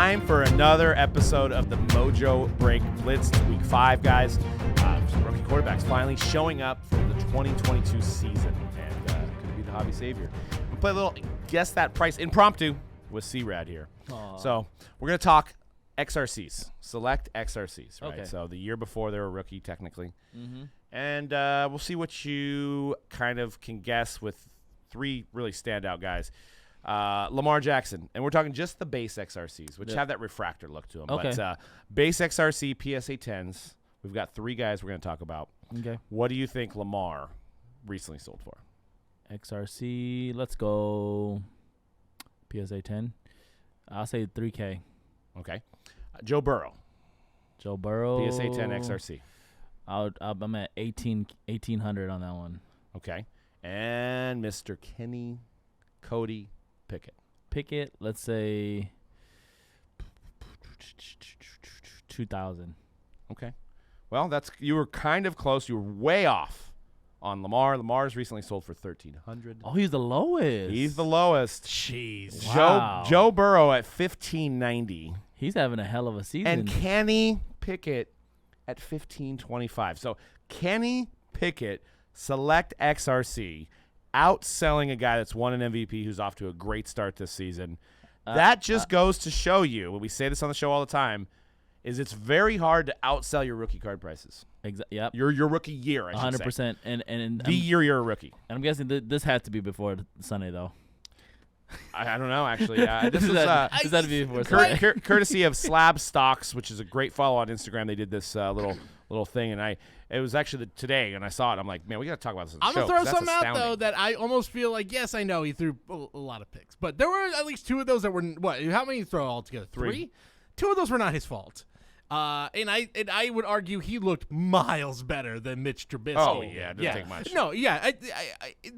time for another episode of the Mojobreak Blitz. It's week 5, guys. Some rookie quarterbacks finally showing up for the 2022 season, and could be the hobby savior. We'll play a little guess that price impromptu with C-Rad here. Aww. So we're going to talk XRCs, select XRCs, right? Okay. So the year before they were a rookie, technically. Mm-hmm. And we'll see what you kind of can guess with 3 really standout guys. Lamar Jackson, and we're talking just the base XRCs, which have that refractor look to them. Okay. But base XRC PSA 10s, we've got 3 guys we're going to talk about. Okay. What do you think Lamar recently sold for? XRC, let's go PSA 10. I'll say $3K. Okay. Joe Burrow, Joe Burrow. PSA 10 XRC. I'm at 1,800 on that one. Okay. And Mr. Kenny Pickett. Pickett, let's say 2,000. Okay. Well, you were kind of close. You were way off on Lamar. Lamar's recently sold for $1,300. Oh, he's the lowest. He's the lowest. Jeez. Wow. Joe Burrow at $1,590. He's having a hell of a season. And Kenny Pickett at $1,525. So Kenny Pickett, select XRC, outselling a guy that's won an MVP who's off to a great start this season. That just goes to show you, when we say this on the show all the time, is it's very hard to outsell your rookie card prices. Yep. Your rookie year, I should 100%. say. And The year you're a rookie. And I'm guessing this had to be before Sunday, though. I don't know, actually. This Does was that have to be before Sunday? courtesy of Slab Stocks, which is a great follow on Instagram. They did this little thing, and it was actually today, and I saw it. I'm like, man, we got to talk about this on the I'm show. going to throw 'cause that's something out, astounding. though, that I almost feel like, yes, I know he threw a lot of picks, but there were at least 2 of those that were, what, how many did he throw altogether? 3? 2 of those were not his fault. And I would argue he looked miles better than Mitch Trubisky. Oh, yeah, it didn't take much. No, yeah,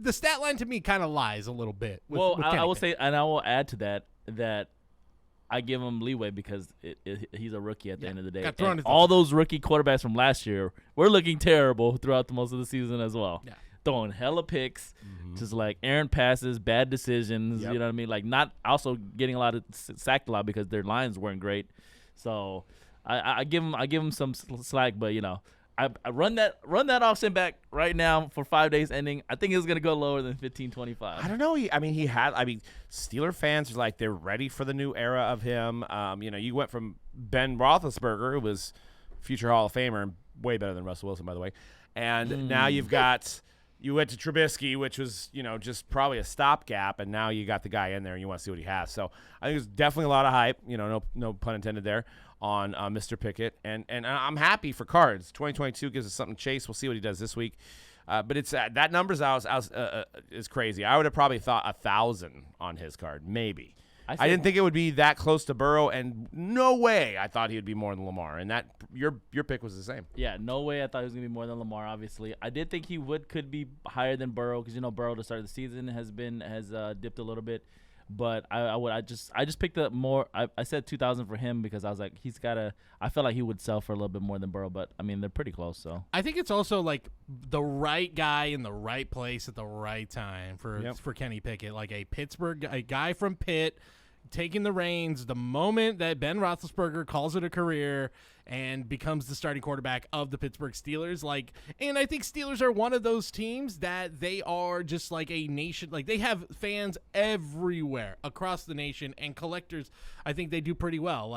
the stat line to me kind of lies a little bit. With I Kenny will Pickett. say, and I will add to that I give him leeway because he's a rookie at the end of the day. got thrown And into all those rookie quarterbacks from last year were looking terrible throughout the most of the season as well. Yeah. Throwing hella picks, just like errant passes, bad decisions. Yep. You know what I mean? Like not also getting a lot of sacked a lot because their lines weren't great. So I give him some slack, but you know. I run that option back right now for 5 days ending. I think it's gonna go lower than 1525. I don't know. Steeler fans are like, they're ready for the new era of him. You went from Ben Roethlisberger, who was future Hall of Famer and way better than Russell Wilson, by the way, and now you went to Trubisky, which was just probably a stopgap, and now you got the guy in there and you want to see what he has. So I think there's definitely a lot of hype. No pun intended there on Mr. Pickett, and I'm happy for cards. 2022 gives us something to chase. We'll see what he does this week. But it's that number's is crazy. I would have probably thought 1,000 on his card, maybe. I didn't think it would be that close to Burrow, and no way I thought he would be more than Lamar. And that your pick was the same. Yeah, no way I thought he was gonna be more than Lamar. Obviously, I did think he could be higher than Burrow because Burrow to start the season has dipped a little bit. But I just picked up more. I said 2,000 for him because I was like, I felt like he would sell for a little bit more than Burrow, but I mean they're pretty close. So I think it's also like the right guy in the right place at the right time for Kenny Pickett, like a guy from Pitt taking the reins the moment that Ben Roethlisberger calls it a career and becomes the starting quarterback of the Pittsburgh Steelers. And I think Steelers are one of those teams that they are just like a nation. Like they have fans everywhere across the nation and collectors. I think they do pretty well.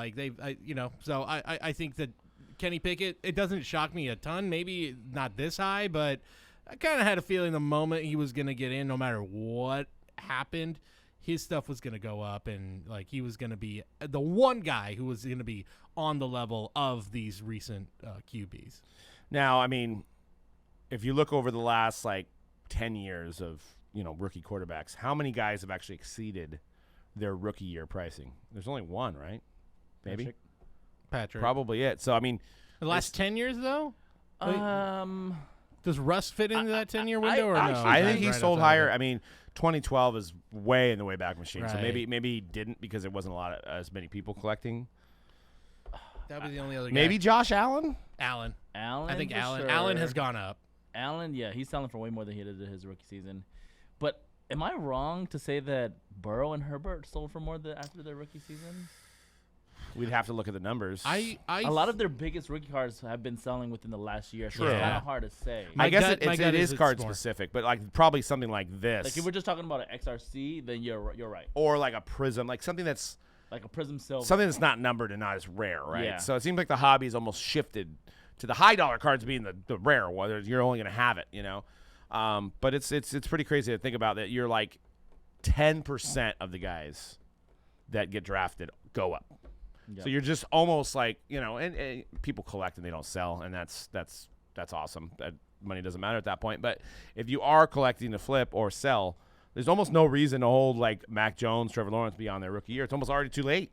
So I think that Kenny Pickett, it doesn't shock me a ton. Maybe not this high, but I kind of had a feeling the moment he was going to get in, no matter what happened, his stuff was going to go up, and he was going to be the one guy who was going to be on the level of these recent QBs. Now, I mean, if you look over the last 10 years of rookie quarterbacks, how many guys have actually exceeded their rookie year pricing? There's only one, right? Maybe Patrick. Probably it. So I mean, the last 10 years though. Does Russ fit into that 10-year window or no? I think he Right sold outside higher. of it. I mean, 2012 is way in the Wayback Machine, so Right. maybe he didn't because there wasn't as many people collecting. That would be the only other guy. Maybe Josh Allen. Allen. I think for Allen. sure. Allen has gone up. Allen, yeah, he's selling for way more than he did his rookie season. But am I wrong to say that Burrow and Herbert sold for more after their rookie season? We'd have to look at the numbers. A lot of their biggest rookie cards have been selling within the last year, so True. it's kind of hard to say. I guess my gut it is it's card more. specific, but like probably something like this, Like if we're just talking about an XRC, then you're right. or like a prism, like something that's Like a Prism Silver. something that's not numbered and not as rare, right? Yeah. So it seems like the hobby's almost shifted to the high dollar cards being the rare, whether you're only going to have it, you know. But it's pretty crazy to think about that. You're like 10% of the guys that get drafted go up. Yep. So you're just almost like, you know, and people collect and they don't sell, and that's awesome. That money doesn't matter at that point. But if you are collecting to flip or sell, there's almost no reason to hold like Mac Jones, Trevor Lawrence beyond their rookie year. It's almost already too late.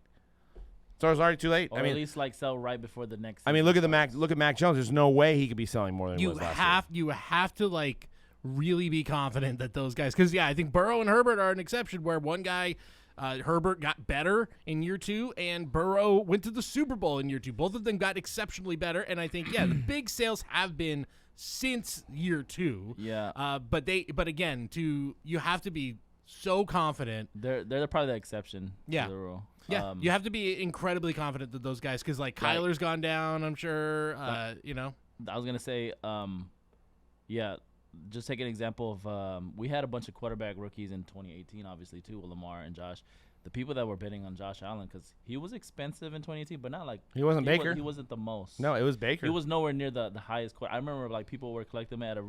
Or at least like sell right before the next. I mean, look at Mac Jones. There's no way he could be selling more than he was last year. You have to like really be confident that those guys, because I think Burrow and Herbert are an exception where one guy, Herbert got better in year 2 and Burrow went to the Super Bowl in year 2. Both of them got exceptionally better, and I think the big sales have been since year 2. Yeah. But again, you have to be so confident. They're probably the exception. Yeah. To the rule. Yeah, you have to be incredibly confident that those guys, because like Kyler's gone down, I'm sure. You know, I was gonna say, just take an example of we had a bunch of quarterback rookies in 2018, obviously too, with Lamar and Josh. The people that were bidding on Josh Allen, because he was expensive in 2018, but not like He wasn't Baker. He wasn't the most. No, it was Baker. He was nowhere near the highest. I remember like people were collecting him at at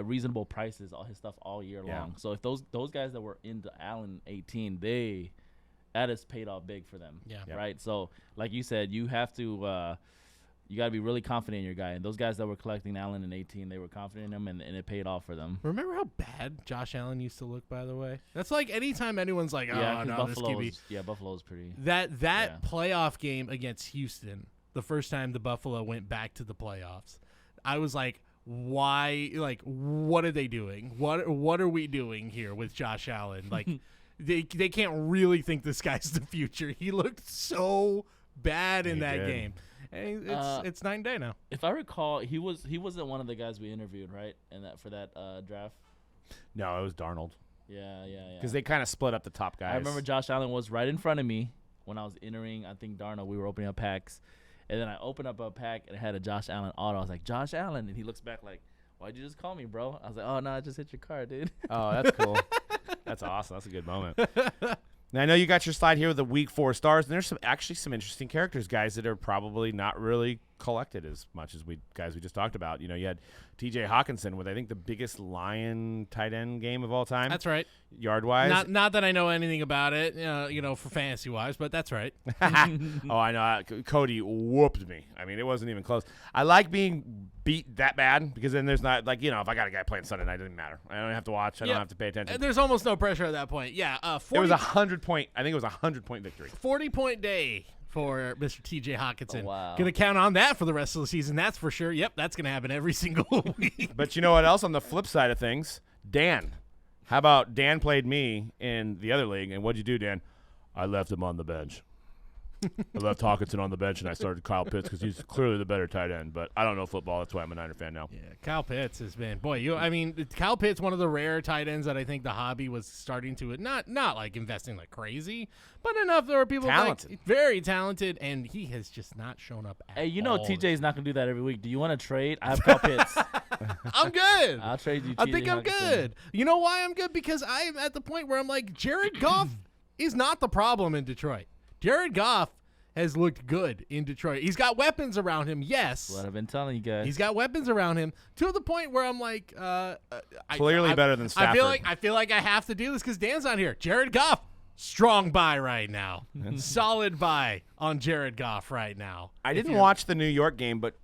reasonable prices, all his stuff all year long. So if those guys that were into Allen 18, that has paid off big for them. Yeah. Right. So like you said, you have to you got to be really confident in your guy. And those guys that were collecting Allen in 18, they were confident in him, and it paid off for them. Remember how bad Josh Allen used to look, by the way? That's like anytime anyone's like, Yeah, oh, no, this QB. Buffalo's pretty. That playoff game against Houston, the first time the Buffalo went back to the playoffs, I was like, why? Like, what are they doing? What are we doing here with Josh Allen? Like, they can't really think this guy's the future. He looked so bad in that game. And it's night and day now. If I recall, he wasn't one of the guys we interviewed, right? For that draft. No, it was Darnold. Yeah. Because they kind of split up the top guys. I remember Josh Allen was right in front of me when I was entering. I think Darnold. We were opening up packs, and then I opened up a pack and it had a Josh Allen auto. I was like, Josh Allen, and he looks back like, why'd you just call me, bro? I was like, oh no, I just hit your car, dude. Oh, that's cool. That's awesome. That's a good moment. Now, I know you got your slide here with the week 4 stars, and there's actually some interesting characters, guys, that are probably not really collected as much as we just talked about. You know, you had T.J. Hawkinson with, I think, the biggest Lion tight end game of all time. That's right. Yard-wise. Not that I know anything about it, for fantasy-wise, but that's right. Oh, I know. Cody whooped me. I mean, it wasn't even close. I like being beat that bad because then there's not, like, if I got a guy playing Sunday night, it doesn't matter. I don't have to watch. I don't have to pay attention. There's almost no pressure at that point. Yeah. It was 100-point. I think it was 100-point victory. 40-point day for Mr. T.J. Hawkinson. Oh, wow. Going to count on that for the rest of the season. That's for sure. Yep, that's going to happen every single week. But you know what else? On the flip side of things, Dan. How about Dan played me in the other league, and what'd you do, Dan? I left him on the bench. I left Hawkinson on the bench, and I started Kyle Pitts because he's clearly the better tight end. But I don't know football. That's why I'm a Niner fan now. Yeah, Kyle Pitts has been Kyle Pitts, one of the rare tight ends that I think the hobby was starting to not like investing like crazy, but enough there are people talented, like, very talented, and he has just not shown up. At all. TJ's not gonna do that every week. Do you want to trade? I have Kyle Pitts. I'm good. I'll trade you. I think I'm good. You know why I'm good? Because I'm at the point where I'm like, Jared Goff is not the problem in Detroit. Jared Goff has looked good in Detroit. He's got weapons around him, yes. What I've been telling you guys. He's got weapons around him to the point where I'm like, clearly better than Stafford. I feel like I have to do this because Dan's on here. Jared Goff, strong buy right now. Solid buy on Jared Goff right now. I didn't watch the New York game, but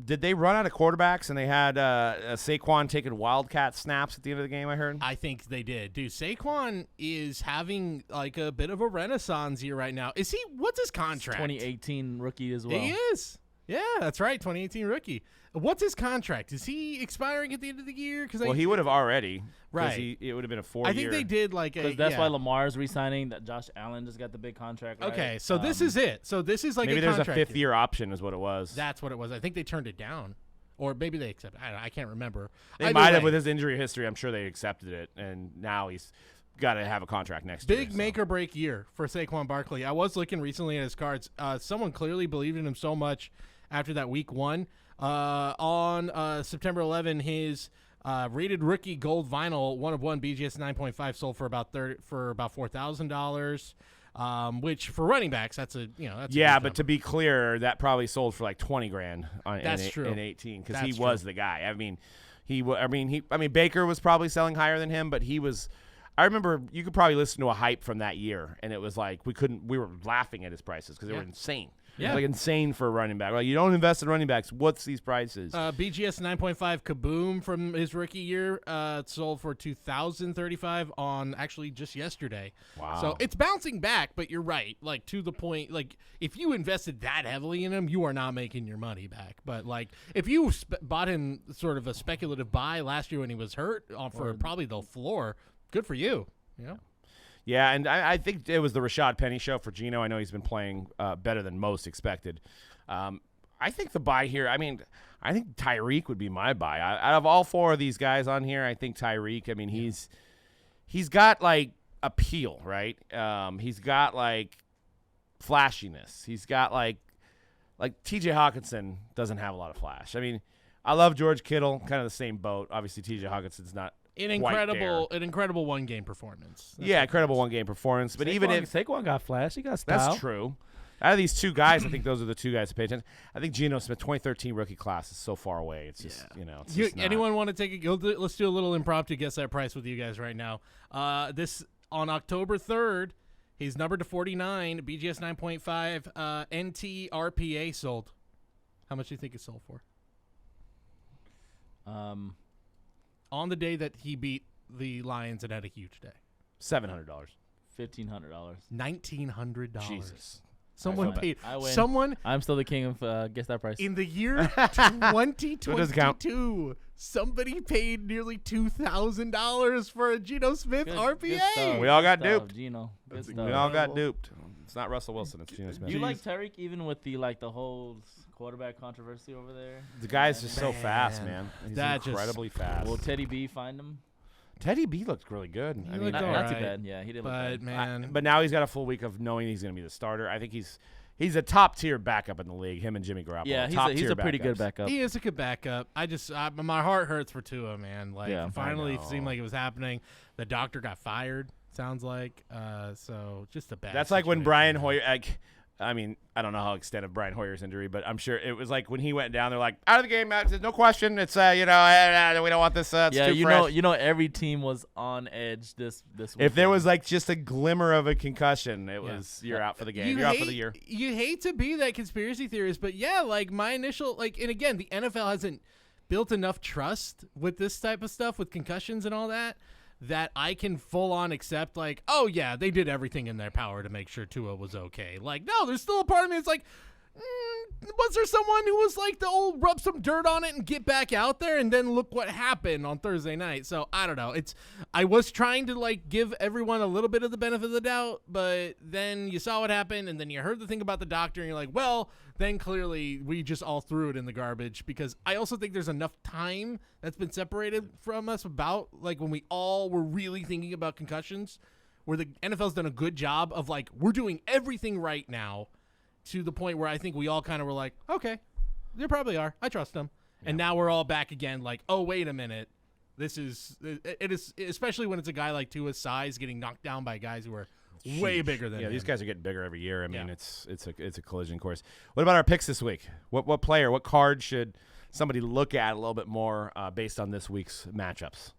did they run out of quarterbacks and they had Saquon taking Wildcat snaps at the end of the game, I heard? I think they did. Dude, Saquon is having like a bit of a renaissance year right now. What's his contract? 2018 rookie as well. He is. Yeah, that's right, 2018 rookie. What's his contract? Is he expiring at the end of the year? He would have already. Right. It would have been a 4-year. I think they did because that's why Lamar's re-signing. That Josh Allen just got the big contract. Right? Okay, so this is it. So this is like maybe a there's contract. a 5th-year option is what it was. That's what it was. I think they turned it down. Or maybe they accepted it. I can't remember. They might have with his injury history. I'm sure they accepted it. And now he's got to have a contract next year. Big make or break year for Saquon Barkley. I was looking recently at his cards. Someone clearly believed in him so much after that week 1. On September 11, his rated rookie gold vinyl 1/1 BGS 9.5 sold for about $4,000. Which for running backs, that's a but to be clear, that probably sold for like $20,000 in 18 because he was the guy. I mean, Baker was probably selling higher than him, but he was. I remember you could probably listen to a hype from that year, and it was like we were laughing at his prices because they were insane. Yeah, like insane for a running back. Like you don't invest in running backs. What's these prices? BGS 9.5 Kaboom from his rookie year sold for $2,035 on actually just yesterday. Wow! So it's bouncing back, but you're right. Like to the point, like if you invested that heavily in him, you are not making your money back. But like if you bought him sort of a speculative buy last year when he was hurt for probably the floor, good for you. Yeah. Yeah, and I think it was the Rashad Penny show for Geno. I know he's been playing better than most expected. I think the buy here, I think Tyreek would be my buy. Out of all 4 of these guys on here, I think Tyreek, he's got, like, appeal, right? He's got, like, flashiness. He's got, like T.J. Hawkinson doesn't have a lot of flash. I love George Kittle, kind of the same boat. Obviously, T.J. Hawkinson's not an incredible one-game performance. Incredible one-game performance. But even if Saquon got flash, he got style. That's true. Out of these 2 guys, I think those are the 2 guys to pay attention. I think Geno Smith, 2013 rookie class, is so far away. It's just, it's just anyone want to take a go? Let's do a little impromptu guess that price with you guys right now. This on October 3rd, he's numbered to 49. BGS 9.5 NT RPA sold. How much do you think it sold for? On the day that he beat the Lions and had a huge day. $700. $1,500. $1,900. Jesus. Someone paid. I win. Someone. I'm still the king of guess that price. In the year 2022, somebody paid nearly $2,000 for a Geno Smith RPA. We all got duped. Geno. We all got duped. It's not Russell Wilson. It's Geno Smith. Do you like Tyreek even with the whole quarterback controversy over there? The guy's just so fast, man. He's incredibly fast. Will Teddy B find him? Teddy B looked really good. Not too bad. Yeah, he did look good. But now he's got a full week of knowing he's going to be the starter. I think he's a top-tier backup in the league, him and Jimmy Garoppolo. Yeah, he's a pretty good backup. He is a good backup. My heart hurts for Tua, man. Finally it seemed like it was happening. The doctor got fired, sounds like. So just a bad That's like when Brian Hoyer I don't know how extent of Brian Hoyer's injury, but I'm sure it was like when he went down, they're like, out of the game, no question. It's, we don't want this. It's too fresh. Every team was on edge this week. If there was like just a glimmer of a concussion, it was, you're out for the game. You're out for the year. You hate to be that conspiracy theorist, but my initial, and again, the NFL hasn't built enough trust with this type of stuff, with concussions and all that I can full on accept they did everything in their power to make sure Tua was okay. No, there's still a part of me that's was there someone who was like the old rub some dirt on it and get back out there, and then look what happened on Thursday night. So I don't know. I was trying to give everyone a little bit of the benefit of the doubt, but then you saw what happened, and then you heard the thing about the doctor, and you're like, well, then clearly we just all threw it in the garbage, because I also think there's enough time that's been separated from us about when we all were really thinking about concussions, where the NFL's done a good job of we're doing everything right now, to the point where I think we all kind of were like, okay, they probably are. I trust them. Yeah. And now we're all back again oh, wait a minute. It is, especially when it's a guy like Tua's size getting knocked down by guys who are way bigger than him. These guys are getting bigger every year. It's a collision course. What about our picks this week? What player, what card should somebody look at a little bit more based on this week's matchups?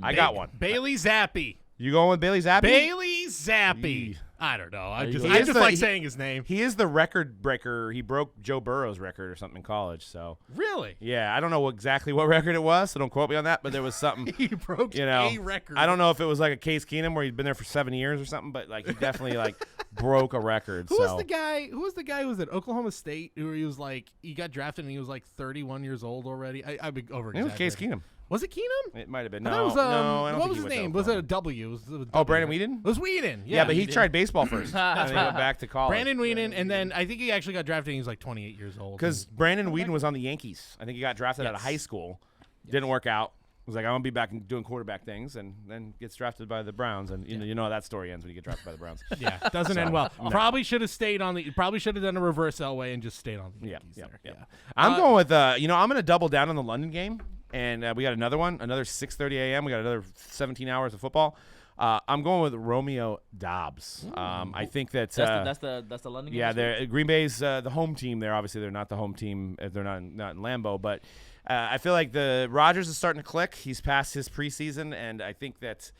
I got one. Bailey Zappi. You going with Bailey Zappi? Bailey Zappi. I don't know. I just like saying his name. He is the record breaker. He broke Joe Burrow's record or something in college. So really, yeah, I don't know exactly what record it was, so don't quote me on that. But there was something. He broke a record. I don't know if it was like a Case Keenum where he'd been there for 7 years or something, but he definitely broke a record. Who was the guy? Who was at Oklahoma State who he was he got drafted and he was 31 years old already? I've been over. It was Case Keenum. Was it Keenum? It might have been. No, I don't what was his name? Was it a W? Was it a W? Oh, Brandon Weeden? It was Weeden. Yeah, but he tried baseball first. And then he went back to college. Brandon Weeden, and then I think he actually got drafted and he was 28 years old. Because Brandon Weeden was on the Yankees. I think he got drafted out of high school. Didn't work out. was like, I want to be back and doing quarterback things, and then gets drafted by the Browns, and you know how that story ends when you get drafted by the Browns. Yeah, doesn't end well. No. Probably should have stayed on the. Probably should have done a reverse Elway and just stayed on the Yankees there. Yeah. I'm going with I'm going to double down on the London game, and we got another 6:30 a.m. We got another 17 hours of football. I'm going with Romeo Doubs. I think that's the London game. Yeah, Green Bay's the home team there. Obviously, they're not the home team. They're not in Lambeau, but I feel like the Rodgers is starting to click. He's past his preseason, and I think that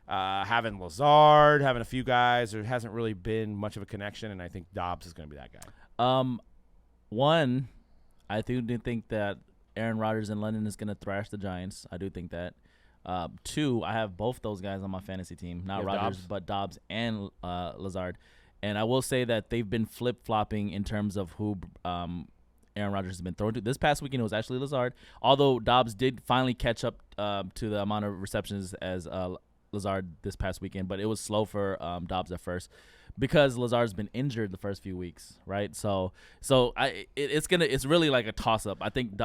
having Lazard, having a few guys, there hasn't really been much of a connection, and I think Doubs is going to be that guy. One, I do think that Aaron Rodgers in London is going to thrash the Giants. I do think that. Two, I have both those guys on my fantasy team, not Rodgers, but Doubs and Lazard. And I will say that they've been flip-flopping in terms of who Aaron Rodgers has been thrown to. This past weekend, it was actually Lazard, although Doubs did finally catch up to the amount of receptions as Lazard this past weekend, but it was slow for Doubs at first because Lazard's been injured the first few weeks, right? So it's really like a toss-up. I think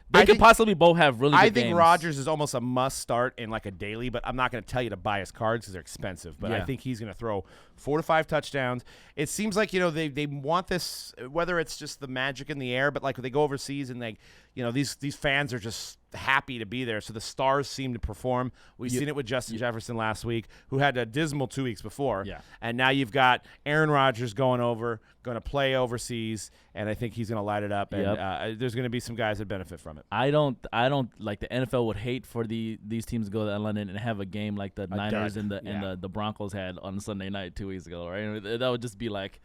they could possibly both have really good games. I think Rodgers is almost a must start in like a daily, but I'm not going to tell you to buy his cards because they're expensive. But I think he's going to throw 4 to 5 touchdowns. It seems like, they want this, whether it's just the magic in the air, but like when they go overseas and these fans are just happy to be there. So the stars seem to perform. We've seen it with Justin Jefferson last week, who had a dismal 2 weeks before. Yeah. And now you've got Aaron Rodgers going to play overseas, and I think he's going to light it up. And there's going to be some guys that benefit from it. I don't like the NFL would hate for these teams to go to London and have a game like the Niners and the Broncos had on Sunday night 2 weeks ago, right? That would just be like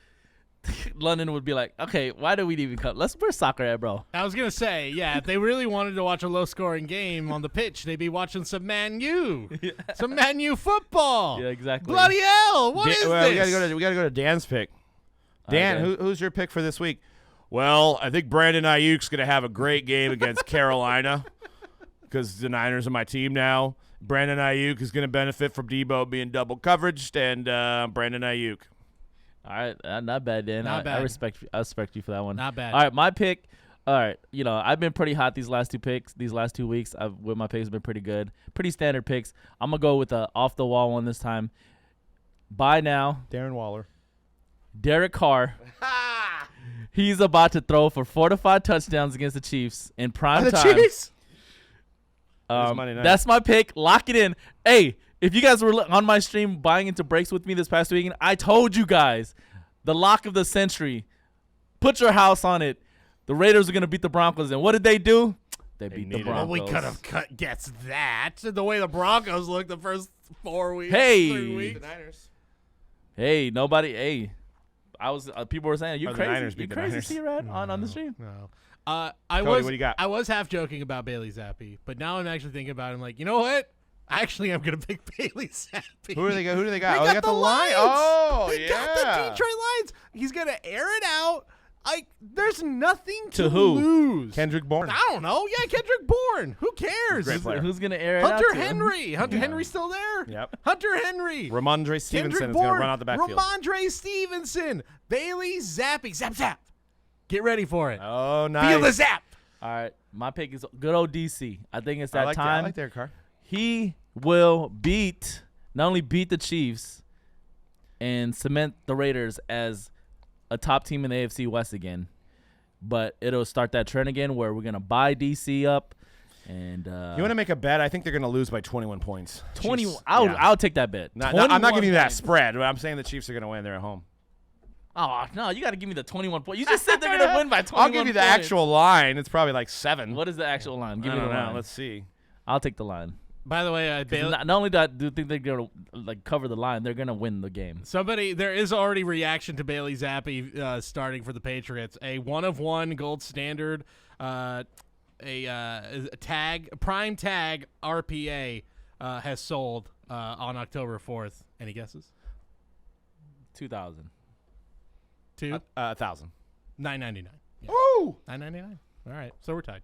London would be like, okay, why do we even come? Where's soccer at, bro? I was going to say, if they really wanted to watch a low-scoring game on the pitch, they'd be watching some Man U. Some Man U football. Yeah, exactly. Bloody hell, what is this? We got to go to Dan's pick. Dan, who's your pick for this week? Well, I think Brandon Ayuk's going to have a great game against Carolina because the Niners are my team now. Brandon Ayuk is going to benefit from Debo being double coveraged, and Brandon Ayuk. All right, not bad, Dan. Not bad. I respect you for that one. Not bad. All right, my pick. All right, I've been pretty hot these last 2 weeks. With my picks have been pretty good, pretty standard picks. I'm gonna go with a off the wall one this time. Buy now, Darren Waller, Derek Carr. He's about to throw for 4 to 5 touchdowns against the Chiefs in prime time. The Chiefs? That's my pick. Lock it in. Hey, if you guys were on my stream buying into breaks with me this past weekend, I told you guys the lock of the century. Put your house on it. The Raiders are going to beat the Broncos. And what did they do? They beat the Broncos. Well, we could have guessed that. The way the Broncos looked the first 4 weeks. 3 weeks. The Niners. Hey, nobody. Hey. People were saying, "You crazy? You crazy, C-Rad on the stream?" No. Cody, what do you got? I was half joking about Bailey Zappi, but now I'm actually thinking about it. I'm like, you know what? Actually, I'm gonna pick Bailey Zappi. Who do they got? They got the Lions. Oh, they got the Detroit Lions. He's gonna air it out. There's nothing to who? lose. Kendrick Bourne. I don't know. Yeah, Kendrick Bourne. Who cares? Great player. Who's gonna air it out? Hunter Henry. Hunter Henry's still there. Yep. Hunter Henry. Ramondre Stevenson is gonna run out the backfield. Ramondre Stevenson. Bailey Zappi. Zap zap. Get ready for it. Oh, nice. Feel the zap. All right, my pick is good old DC. I think it's that time. I like Derek Carr. He will not only beat the Chiefs and cement the Raiders as a top team in the AFC West again, but it'll start that trend again where we're gonna buy DC up. And you want to make a bet? I think they're gonna lose by 21 points. 20. I'll take that bet. I'm not giving you that spread. I'm saying the Chiefs are gonna win. They're at home. Oh no! You got to give me the 21 points. You just said they're gonna win by 21. I'll give you the actual line. It's probably like 7. What is the actual line? Give me the line. line. Let's see. I'll take the line. By the way, not only do I think they're gonna cover the line, they're gonna win the game. There is already reaction to Bailey Zappi starting for the Patriots. A 1-of-1 gold standard, a prime tag RPA has sold on October 4th. Any guesses? 2,000. 1,000. $9.99. Yeah. Woo! $9.99. All right, so we're tied.